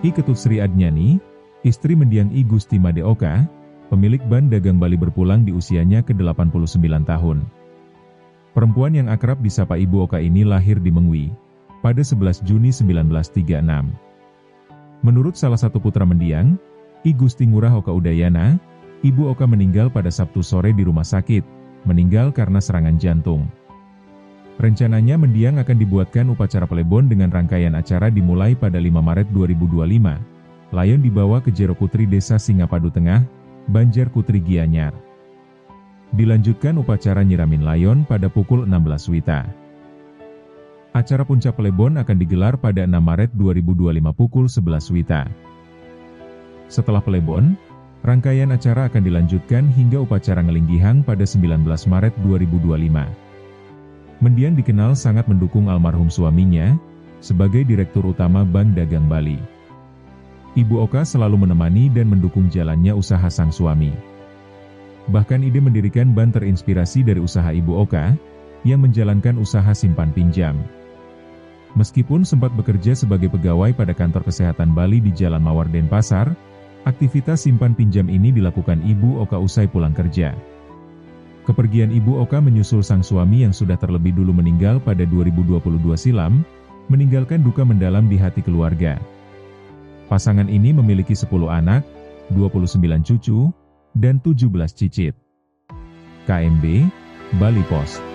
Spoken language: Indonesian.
I Ketut Sri Adnyani, istri mendiang I Gusti Made Oka, pemilik Ban Dagang Bali berpulang di usianya ke-89 tahun. Perempuan yang akrab disapa Ibu Oka ini lahir di Mengwi pada 11 Juni 1936. Menurut salah satu putra mendiang, I Gusti Ngurah Oka Udayana, Ibu Oka meninggal pada Sabtu sore di rumah sakit, meninggal karena serangan jantung. Rencananya mendiang akan dibuatkan upacara Plebon dengan rangkaian acara dimulai pada 5 Maret 2025. Layon dibawa ke Jero Kutri Desa Singapadu Tengah, Banjar Kutri Gianyar. Dilanjutkan upacara nyiramin layon pada pukul 16 WITA. Acara puncak Plebon akan digelar pada 6 Maret 2025 pukul 11 WITA. Setelah Plebon, rangkaian acara akan dilanjutkan hingga upacara Ngelinggihang pada 19 Maret 2025. Mendiang dikenal sangat mendukung almarhum suaminya sebagai Direktur Utama Bank Dagang Bali. Ibu Oka selalu menemani dan mendukung jalannya usaha sang suami. Bahkan ide mendirikan bank terinspirasi dari usaha Ibu Oka yang menjalankan usaha simpan pinjam. Meskipun sempat bekerja sebagai pegawai pada kantor kesehatan Bali di Jalan Mawar Denpasar, aktivitas simpan pinjam ini dilakukan Ibu Oka usai pulang kerja. Kepergian Ibu Oka menyusul sang suami yang sudah terlebih dulu meninggal pada 2022 silam, meninggalkan duka mendalam di hati keluarga. Pasangan ini memiliki 10 anak, 29 cucu, dan 17 cicit. KMB, Bali Post.